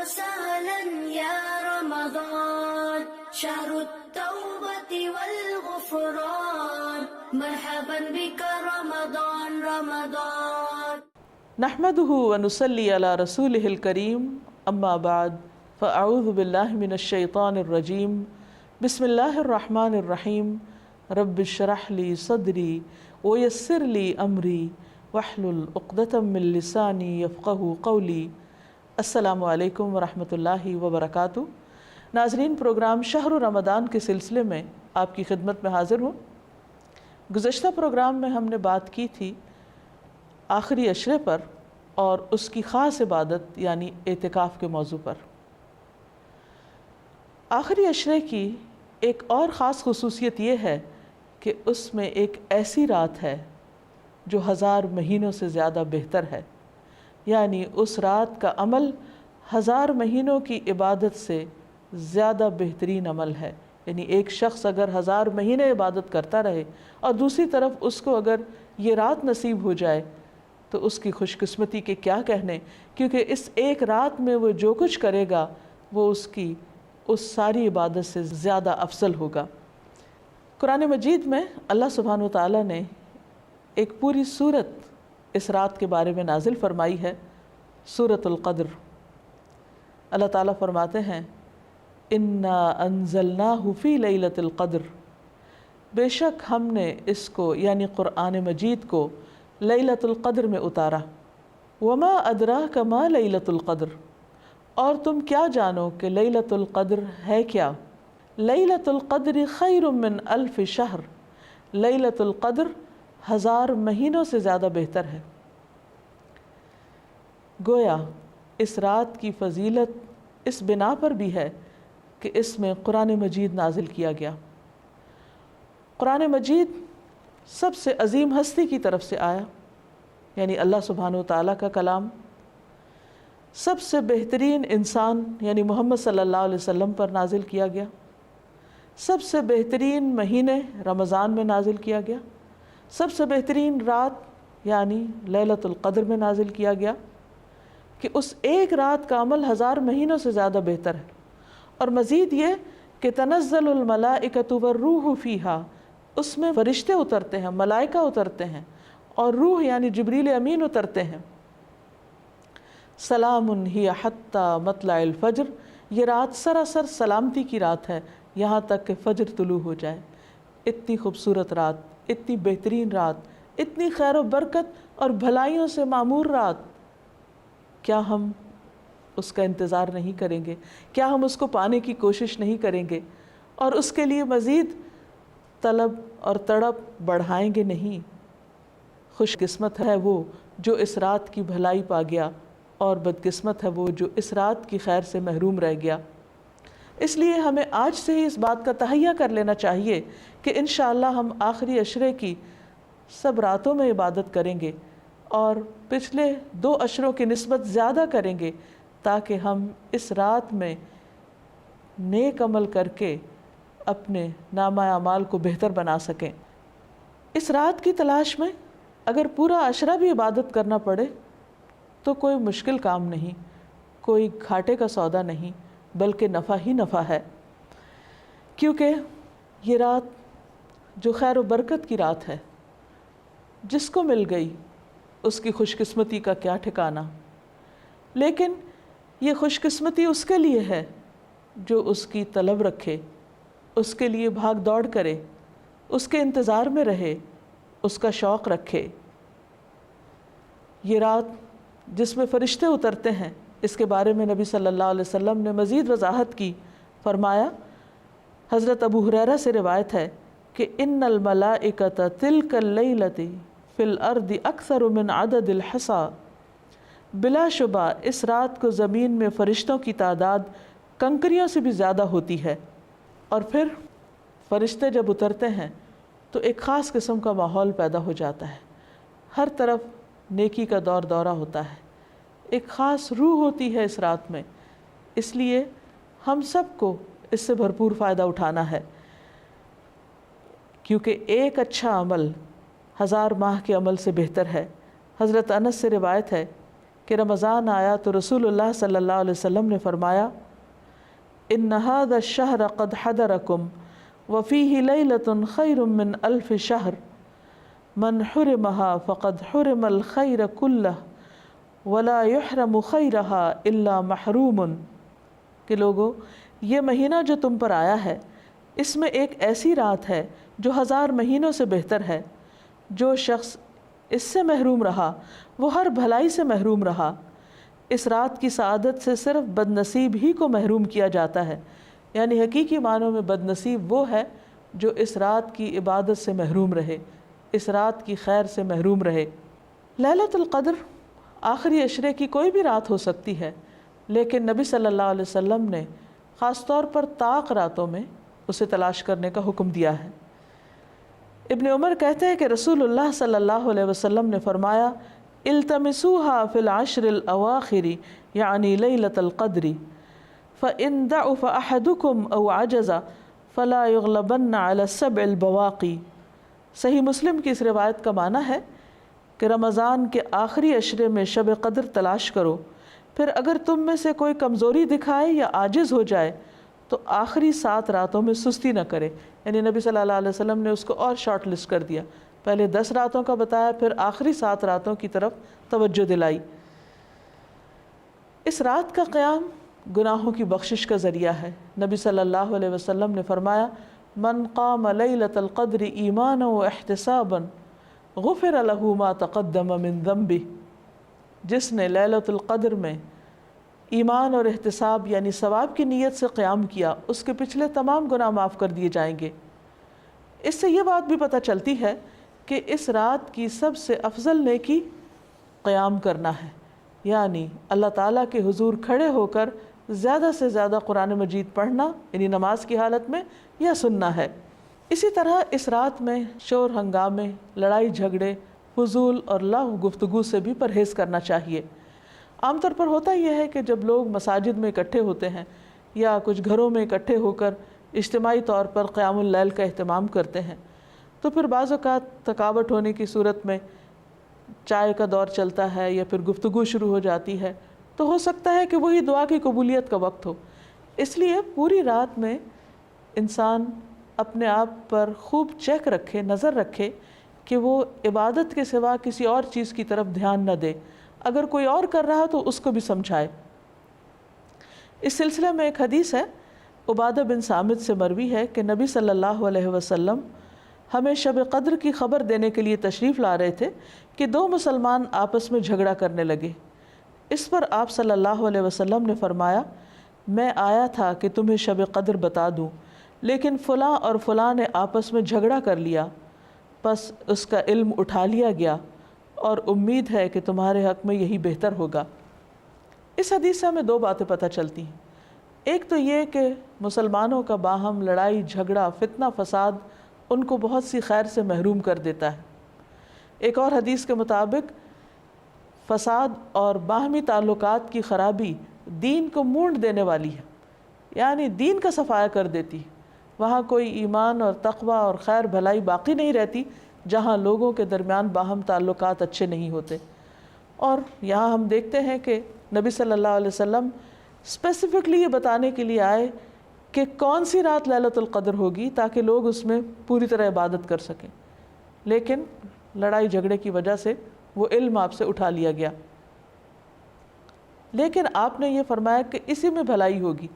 وسهلا يا رمضان شهر التوبة والغفران مرحبا بك رمضان رمضان نحمده ونصلي على رسوله الكريم اما بعد فاعوذ بالله من الشيطان الرجيم بسم الله الرحمن الرحيم رب اشرح لي صدري ويسر لي امري واحلل عقدة من لساني يفقهوا قولي۔ السلام علیکم ورحمۃ اللہ وبرکاتہ۔ ناظرین، پروگرام شہر رمضان کے سلسلے میں آپ کی خدمت میں حاضر ہوں۔ گزشتہ پروگرام میں ہم نے بات کی تھی آخری عشرے پر اور اس کی خاص عبادت یعنی اعتکاف کے موضوع پر۔ آخری عشرے کی ایک اور خاص خصوصیت یہ ہے کہ اس میں ایک ایسی رات ہے جو 1000 مہینوں سے زیادہ بہتر ہے، یعنی اس رات کا عمل 1000 مہینوں کی عبادت سے زیادہ بہترین عمل ہے۔ یعنی ایک شخص اگر 1000 مہینے عبادت کرتا رہے اور دوسری طرف اس کو اگر یہ رات نصیب ہو جائے تو اس کی خوش قسمتی کے کیا کہنے، کیونکہ اس ایک رات میں وہ جو کچھ کرے گا وہ اس کی اس ساری عبادت سے زیادہ افضل ہوگا۔ قرآن مجید میں اللہ سبحانہ و تعالیٰ نے ایک پوری سورت اس رات کے بارے میں نازل فرمائی ہے، سورۃ القدر۔ اللہ تعالیٰ فرماتے ہیں اِنَّا أَنزَلْنَاهُ فِي لَيْلَةِ الْقَدْرِ، بے شک ہم نے اس کو یعنی قرآن مجید کو لیلۃ القدر میں اتارا۔ وَمَا أَدْرَاكَ مَا لَيْلَةُ الْقَدْرِ، اور تم کیا جانو کہ لیلۃ القدر ہے کیا؟ لیلۃ القدر خیر من الف شہر، لیلۃ القدر 1000 مہینوں سے زیادہ بہتر ہے۔ گویا اس رات کی فضیلت اس بنا پر بھی ہے کہ اس میں قرآن مجید نازل کیا گیا۔ قرآن مجید سب سے عظیم ہستی کی طرف سے آیا، یعنی اللہ سبحانہ و تعالیٰ کا کلام، سب سے بہترین انسان یعنی محمد صلی اللہ علیہ وسلم پر نازل کیا گیا، سب سے بہترین مہینے رمضان میں نازل کیا گیا، سب سے بہترین رات یعنی لیلۃ القدر میں نازل کیا گیا کہ اس ایک رات کا عمل 1000 مہینوں سے زیادہ بہتر ہے۔ اور مزید یہ کہ تنزل الملائکۃ والروح فیہا، اس میں فرشتے اترتے ہیں، ملائکہ اترتے ہیں اور روح یعنی جبریل امین اترتے ہیں۔ سلام ہی حتی مطلع الفجر، یہ رات سراسر سلامتی کی رات ہے یہاں تک کہ فجر طلوع ہو جائے۔ اتنی خوبصورت رات، اتنی بہترین رات، اتنی خیر و برکت اور بھلائیوں سے معمور رات، کیا ہم اس کا انتظار نہیں کریں گے؟ کیا ہم اس کو پانے کی کوشش نہیں کریں گے اور اس کے لیے مزید طلب اور تڑپ بڑھائیں گے نہیں؟ خوش قسمت ہے وہ جو اس رات کی بھلائی پا گیا اور بدقسمت ہے وہ جو اس رات کی خیر سے محروم رہ گیا۔ اس لیے ہمیں آج سے ہی اس بات کا تہیہ کر لینا چاہیے کہ انشاءاللہ ہم آخری عشرے کی سب راتوں میں عبادت کریں گے اور پچھلے 2 عشروں کی نسبت زیادہ کریں گے تاکہ ہم اس رات میں نیک عمل کر کے اپنے نامہ اعمال کو بہتر بنا سکیں۔ اس رات کی تلاش میں اگر پورا عشرہ بھی عبادت کرنا پڑے تو کوئی مشکل کام نہیں، کوئی گھاٹے کا سودا نہیں، بلکہ نفع ہی نفع ہے، کیونکہ یہ رات جو خیر و برکت کی رات ہے، جس کو مل گئی اس کی خوش قسمتی کا کیا ٹھکانہ۔ لیکن یہ خوش قسمتی اس کے لیے ہے جو اس کی طلب رکھے، اس کے لیے بھاگ دوڑ کرے، اس کے انتظار میں رہے، اس کا شوق رکھے۔ یہ رات جس میں فرشتے اترتے ہیں، اس کے بارے میں نبی صلی اللہ علیہ وسلم نے مزید وضاحت کی، فرمایا، حضرت ابو ہریرہ سے روایت ہے کہ ان الملائکۃ تلک اللیلۃ فی الارض اکثر من عدد الحصی، بلا شبہ اس رات کو زمین میں فرشتوں کی تعداد کنکریوں سے بھی زیادہ ہوتی ہے۔ اور پھر فرشتے جب اترتے ہیں تو ایک خاص قسم کا ماحول پیدا ہو جاتا ہے، ہر طرف نیکی کا دور دورہ ہوتا ہے، ایک خاص روح ہوتی ہے اس رات میں۔ اس لیے ہم سب کو اس سے بھرپور فائدہ اٹھانا ہے، کیونکہ ایک اچھا عمل 1000 ماہ کے عمل سے بہتر ہے۔ حضرت انس سے روایت ہے کہ رمضان آیا تو رسول اللہ صلی اللہ علیہ وسلم نے فرمایا ان هذا الشهر قد حضركم وفيه ليلة خير من 1000 شهر من حرمها فقد حرم الخير كله ولا يحرم خيرها الا محروم، کہ لوگو یہ مہینہ جو تم پر آیا ہے اس میں ایک ایسی رات ہے جو 1000 مہینوں سے بہتر ہے، جو شخص اس سے محروم رہا وہ ہر بھلائی سے محروم رہا۔ اس رات کی سعادت سے صرف بد نصیب ہی کو محروم کیا جاتا ہے، یعنی حقیقی معنوں میں بد نصیب وہ ہے جو اس رات کی عبادت سے محروم رہے، اس رات کی خیر سے محروم رہے۔ لیلۃ القدر آخری عشرے کی کوئی بھی رات ہو سکتی ہے، لیکن نبی صلی اللہ علیہ وسلم نے خاص طور پر طاق راتوں میں اسے تلاش کرنے کا حکم دیا ہے۔ ابن عمر کہتے ہیں کہ رسول اللہ صلی اللہ علیہ وسلم نے فرمایا التمسوها فی العشر الاواخر یعنی لیلۃ القدر فإن ضعف أحدكم أو عجز فلا يغلبن على السبع البواقی۔ صحیح مسلم کی اس روایت کا معنی ہے کہ رمضان کے آخری عشرے میں شب قدر تلاش کرو، پھر اگر تم میں سے کوئی کمزوری دکھائے یا عاجز ہو جائے تو آخری 7 راتوں میں سستی نہ کرے، یعنی نبی صلی اللہ علیہ وسلم نے اس کو اور شارٹ لسٹ کر دیا، پہلے 10 راتوں کا بتایا، پھر آخری 7 راتوں کی طرف توجہ دلائی۔ اس رات کا قیام گناہوں کی بخشش کا ذریعہ ہے۔ نبی صلی اللہ علیہ وسلم نے فرمایا من قام لیلۃ القدر ایمانا واحتسابا غفر له ما تقدم من ذنبہ، جس نے لیلۃ القدر میں ایمان اور احتساب یعنی ثواب کی نیت سے قیام کیا، اس کے پچھلے تمام گناہ معاف کر دیے جائیں گے۔ اس سے یہ بات بھی پتہ چلتی ہے کہ اس رات کی سب سے افضل نیکی قیام کرنا ہے، یعنی اللہ تعالیٰ کے حضور کھڑے ہو کر زیادہ سے زیادہ قرآن مجید پڑھنا، یعنی نماز کی حالت میں، یا سننا ہے۔ اسی طرح اس رات میں شور ہنگامے، لڑائی جھگڑے، فضول اور لغو گفتگو سے بھی پرہیز کرنا چاہیے۔ عام طور پر ہوتا یہ ہے کہ جب لوگ مساجد میں اکٹھے ہوتے ہیں یا کچھ گھروں میں اکٹھے ہو کر اجتماعی طور پر قیام اللیل کا اہتمام کرتے ہیں تو پھر بعض اوقات تھکاوٹ ہونے کی صورت میں چائے کا دور چلتا ہے یا پھر گفتگو شروع ہو جاتی ہے، تو ہو سکتا ہے کہ وہی دعا کی قبولیت کا وقت ہو۔ اس لیے پوری رات میں انسان اپنے آپ پر خوب چیک رکھے، نظر رکھے کہ وہ عبادت کے سوا کسی اور چیز کی طرف دھیان نہ دے، اگر کوئی اور کر رہا تو اس کو بھی سمجھائے۔ اس سلسلے میں ایک حدیث ہے، عبادہ بن صامت سے مروی ہے کہ نبی صلی اللہ علیہ وسلم ہمیں شب قدر کی خبر دینے کے لیے تشریف لا رہے تھے کہ 2 مسلمان آپس میں جھگڑا کرنے لگے۔ اس پر آپ صلی اللہ علیہ وسلم نے فرمایا میں آیا تھا کہ تمہیں شب قدر بتا دوں، لیکن فلاں اور فلاں نے آپس میں جھگڑا کر لیا، پس اس کا علم اٹھا لیا گیا اور امید ہے کہ تمہارے حق میں یہی بہتر ہوگا۔ اس حدیث سے ہمیں 2 باتیں پتہ چلتی ہیں۔ ایک تو یہ کہ مسلمانوں کا باہم لڑائی جھگڑا فتنہ فساد ان کو بہت سی خیر سے محروم کر دیتا ہے۔ ایک اور حدیث کے مطابق فساد اور باہمی تعلقات کی خرابی دین کو مونڈ دینے والی ہے، یعنی دین کا صفایا کر دیتی، وہاں کوئی ایمان اور تقوی اور خیر بھلائی باقی نہیں رہتی جہاں لوگوں کے درمیان باہم تعلقات اچھے نہیں ہوتے۔ اور یہاں ہم دیکھتے ہیں کہ نبی صلی اللہ علیہ وسلم اسپیسیفکلی یہ بتانے کے لیے آئے کہ کون سی رات لیلۃ القدر ہوگی تاکہ لوگ اس میں پوری طرح عبادت کر سکیں، لیکن لڑائی جھگڑے کی وجہ سے وہ علم آپ سے اٹھا لیا گیا۔ لیکن آپ نے یہ فرمایا کہ اسی میں بھلائی ہوگی۔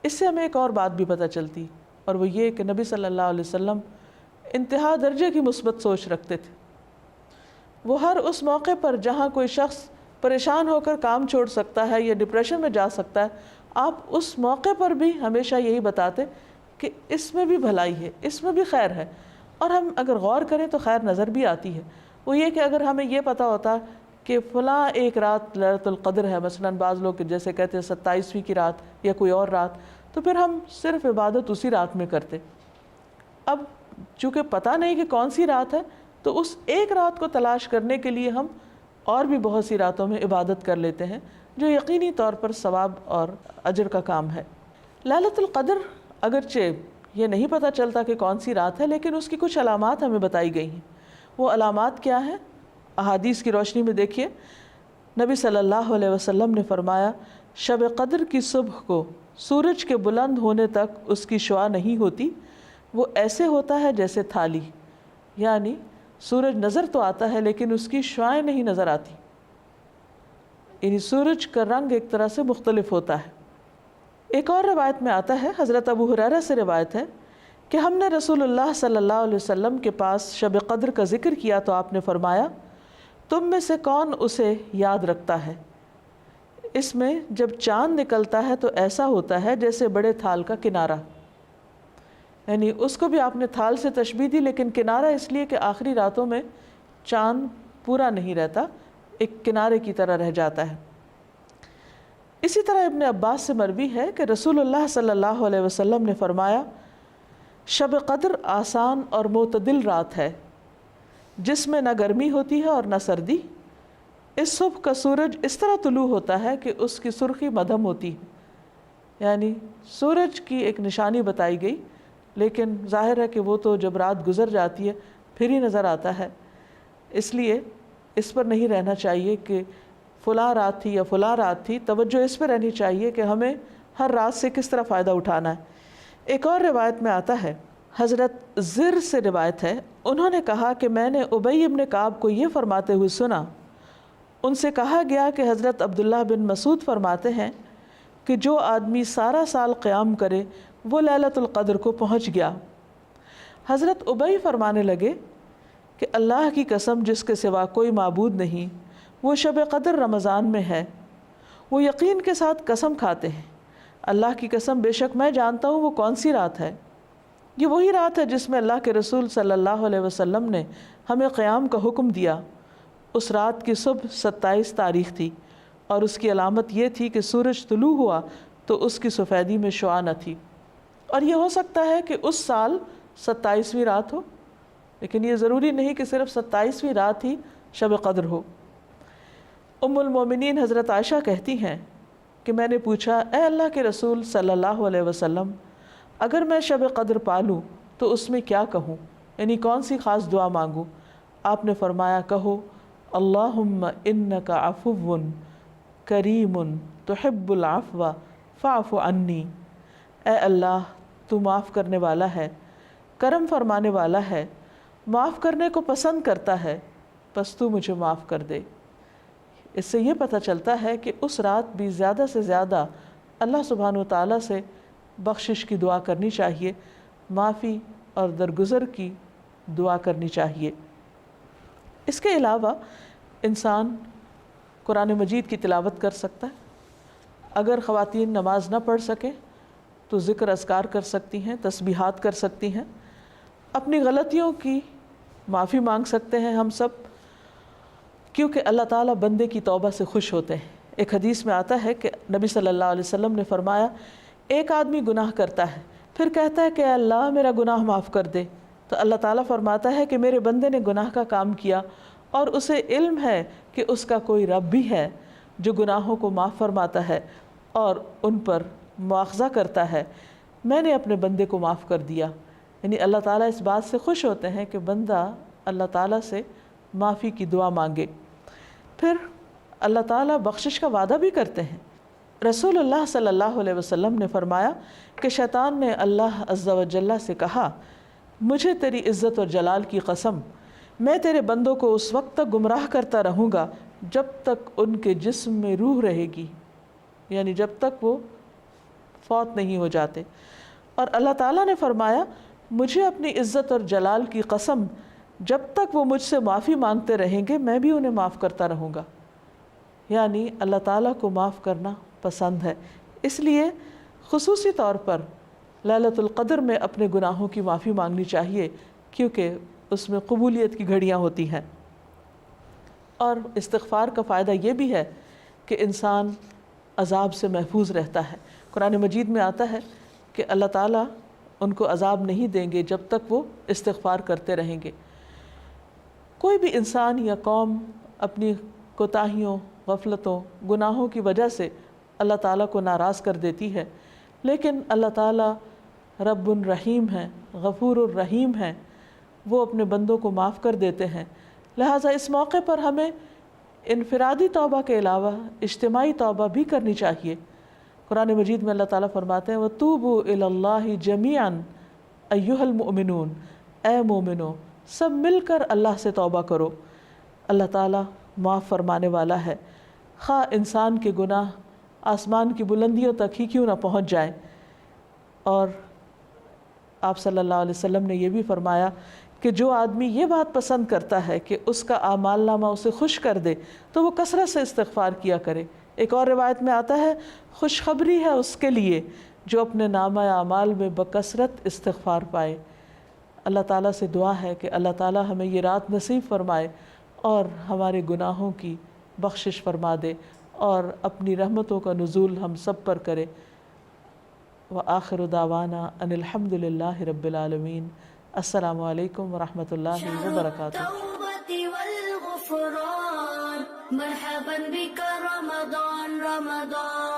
اس سے ہمیں ایک اور بات بھی پتہ چلتی، اور وہ یہ کہ نبی صلی اللہ علیہ وسلم انتہا درجے کی مثبت سوچ رکھتے تھے۔ وہ ہر اس موقع پر جہاں کوئی شخص پریشان ہو کر کام چھوڑ سکتا ہے یا ڈپریشن میں جا سکتا ہے، آپ اس موقع پر بھی ہمیشہ یہی بتاتے کہ اس میں بھی بھلائی ہے، اس میں بھی خیر ہے۔ اور ہم اگر غور کریں تو خیر نظر بھی آتی ہے۔ وہ یہ کہ اگر ہمیں یہ پتہ ہوتا کہ فلاں ایک رات لیلۃ القدر ہے، مثلاً بعض لوگ جیسے کہتے ہیں 27ویں کی رات یا کوئی اور رات، تو پھر ہم صرف عبادت اسی رات میں کرتے۔ اب چونکہ پتہ نہیں کہ کون سی رات ہے، تو اس ایک رات کو تلاش کرنے کے لیے ہم اور بھی بہت سی راتوں میں عبادت کر لیتے ہیں، جو یقینی طور پر ثواب اور اجر کا کام ہے۔ لیلۃ القدر اگرچہ یہ نہیں پتہ چلتا کہ کون سی رات ہے، لیکن اس کی کچھ علامات ہمیں بتائی گئی ہیں۔ وہ علامات کیا ہیں؟ احادیث کی روشنی میں دیکھیے، نبی صلی اللہ علیہ وسلم نے فرمایا شب قدر کی صبح کو سورج کے بلند ہونے تک اس کی شعاع نہیں ہوتی، وہ ایسے ہوتا ہے جیسے تھالی، یعنی سورج نظر تو آتا ہے لیکن اس کی شعاعیں نہیں نظر آتی، یعنی سورج کا رنگ ایک طرح سے مختلف ہوتا ہے۔ ایک اور روایت میں آتا ہے، حضرت ابو ہریرہ سے روایت ہے کہ ہم نے رسول اللہ صلی اللہ علیہ وسلم کے پاس شب قدر کا ذکر کیا تو آپ نے فرمایا تم میں سے کون اسے یاد رکھتا ہے؟ اس میں جب چاند نکلتا ہے تو ایسا ہوتا ہے جیسے بڑے تھال کا کنارہ، یعنی اس کو بھی آپ نے تھال سے تشبیہ دی، لیکن کنارہ اس لیے کہ آخری راتوں میں چاند پورا نہیں رہتا، ایک کنارے کی طرح رہ جاتا ہے۔ اسی طرح ابن عباس سے مروی ہے کہ رسول اللہ صلی اللہ علیہ وسلم نے فرمایا شب قدر آسان اور معتدل رات ہے جس میں نہ گرمی ہوتی ہے اور نہ سردی۔ اس صبح کا سورج اس طرح طلوع ہوتا ہے کہ اس کی سرخی مدھم ہوتی ہے، یعنی سورج کی ایک نشانی بتائی گئی، لیکن ظاہر ہے کہ وہ تو جب رات گزر جاتی ہے پھر ہی نظر آتا ہے، اس لیے اس پر نہیں رہنا چاہیے کہ فلاں رات تھی یا فلاں رات تھی، توجہ اس پہ رہنی چاہیے کہ ہمیں ہر رات سے کس طرح فائدہ اٹھانا ہے۔ ایک اور روایت میں آتا ہے، حضرت زر سے روایت ہے، انہوں نے کہا کہ میں نے ابی بن کعب کو یہ فرماتے ہوئے سنا، ان سے کہا گیا کہ حضرت عبداللہ بن مسعود فرماتے ہیں کہ جو آدمی سارا سال قیام کرے وہ لیلۃ القدر کو پہنچ گیا۔ حضرت ابی فرمانے لگے کہ اللہ کی قسم جس کے سوا کوئی معبود نہیں، وہ شب قدر رمضان میں ہے۔ وہ یقین کے ساتھ قسم کھاتے ہیں، اللہ کی قسم بے شک میں جانتا ہوں وہ کون سی رات ہے۔ یہ وہی رات ہے جس میں اللہ کے رسول صلی اللہ علیہ وسلم نے ہمیں قیام کا حکم دیا۔ اس رات کی صبح 27 تاریخ تھی اور اس کی علامت یہ تھی کہ سورج طلوع ہوا تو اس کی سفیدی میں شعاع نہ تھی، اور یہ ہو سکتا ہے کہ اس سال 27ویں رات ہو، لیکن یہ ضروری نہیں کہ صرف 27ویں رات ہی شب قدر ہو۔ ام المومنین حضرت عائشہ کہتی ہیں کہ میں نے پوچھا اے اللہ کے رسول صلی اللہ علیہ وسلم، اگر میں شب قدر پالوں تو اس میں کیا کہوں، یعنی کون سی خاص دعا مانگوں؟ آپ نے فرمایا کہو اللہم انک عفو کریم تحب العفو فاعف عنی، اے اللہ تو معاف کرنے والا ہے، کرم فرمانے والا ہے، معاف کرنے کو پسند کرتا ہے، پس تو مجھے معاف کر دے۔ اس سے یہ پتہ چلتا ہے کہ اس رات بھی زیادہ سے زیادہ اللہ سبحانہ و تعالیٰ سے بخشش کی دعا کرنی چاہیے، معافی اور درگزر کی دعا کرنی چاہیے۔ اس کے علاوہ انسان قرآن مجید کی تلاوت کر سکتا ہے، اگر خواتین نماز نہ پڑھ سکیں تو ذکر اذکار کر سکتی ہیں، تسبیحات کر سکتی ہیں، اپنی غلطیوں کی معافی مانگ سکتے ہیں ہم سب، کیونکہ اللہ تعالیٰ بندے کی توبہ سے خوش ہوتے ہیں۔ ایک حدیث میں آتا ہے کہ نبی صلی اللہ علیہ وسلم نے فرمایا ایک آدمی گناہ کرتا ہے پھر کہتا ہے کہ اے اللہ میرا گناہ معاف کر دے، تو اللہ تعالیٰ فرماتا ہے کہ میرے بندے نے گناہ کا کام کیا اور اسے علم ہے کہ اس کا کوئی رب بھی ہے جو گناہوں کو معاف فرماتا ہے اور ان پر مواخذہ کرتا ہے، میں نے اپنے بندے کو معاف کر دیا۔ یعنی اللہ تعالیٰ اس بات سے خوش ہوتے ہیں کہ بندہ اللہ تعالیٰ سے معافی کی دعا مانگے۔ پھر اللہ تعالیٰ بخشش کا وعدہ بھی کرتے ہیں۔ رسول اللہ صلی اللہ علیہ وسلم نے فرمایا کہ شیطان نے اللہ عز و جل سے کہا مجھے تیری عزت اور جلال کی قسم، میں تیرے بندوں کو اس وقت تک گمراہ کرتا رہوں گا جب تک ان کے جسم میں روح رہے گی، یعنی جب تک وہ فوت نہیں ہو جاتے۔ اور اللہ تعالیٰ نے فرمایا مجھے اپنی عزت اور جلال کی قسم، جب تک وہ مجھ سے معافی مانگتے رہیں گے میں بھی انہیں معاف کرتا رہوں گا۔ یعنی اللہ تعالیٰ کو معاف کرنا پسند ہے، اس لیے خصوصی طور پر لیلۃ القدر میں اپنے گناہوں کی معافی مانگنی چاہیے، کیونکہ اس میں قبولیت کی گھڑیاں ہوتی ہیں۔ اور استغفار کا فائدہ یہ بھی ہے کہ انسان عذاب سے محفوظ رہتا ہے۔ قرآن مجید میں آتا ہے کہ اللہ تعالیٰ ان کو عذاب نہیں دیں گے جب تک وہ استغفار کرتے رہیں گے۔ کوئی بھی انسان یا قوم اپنی کوتاہیوں، غفلتوں، گناہوں کی وجہ سے اللہ تعالیٰ کو ناراض کر دیتی ہے، لیکن اللہ تعالیٰ رب الرحیم ہیں، غفور الرحیم ہیں، وہ اپنے بندوں کو معاف کر دیتے ہیں۔ لہٰذا اس موقع پر ہمیں انفرادی توبہ کے علاوہ اجتماعی توبہ بھی کرنی چاہیے۔ قرآن مجید میں اللہ تعالیٰ فرماتے ہیں وَتُوبُوا إِلَى اللَّهِ جَمِيعًا أَيُّهَا الْمُؤْمِنُونَ، اے مومنو سب مل کر اللہ سے توبہ کرو، اللہ تعالیٰ معاف فرمانے والا ہے، خواہ انسان کے گناہ آسمان کی بلندیوں تک ہی کیوں نہ پہنچ جائیں۔ اور آپ صلی اللہ علیہ وسلم نے یہ بھی فرمایا کہ جو آدمی یہ بات پسند کرتا ہے کہ اس کا اعمال نامہ اسے خوش کر دے تو وہ کثرت سے استغفار کیا کرے۔ ایک اور روایت میں آتا ہے خوشخبری ہے اس کے لیے جو اپنے نامہ اعمال میں بکثرت استغفار پائے۔ اللہ تعالیٰ سے دعا ہے کہ اللہ تعالیٰ ہمیں یہ رات نصیب فرمائے اور ہمارے گناہوں کی بخشش فرما دے اور اپنی رحمتوں کا نزول ہم سب پر کرے۔ وآخر دعوانا ان الحمد للہ رب العالمین۔ السلام علیکم ورحمۃ اللہ وبرکاتہ۔ التوبة والغفران مرحبا بك رمضان رمضان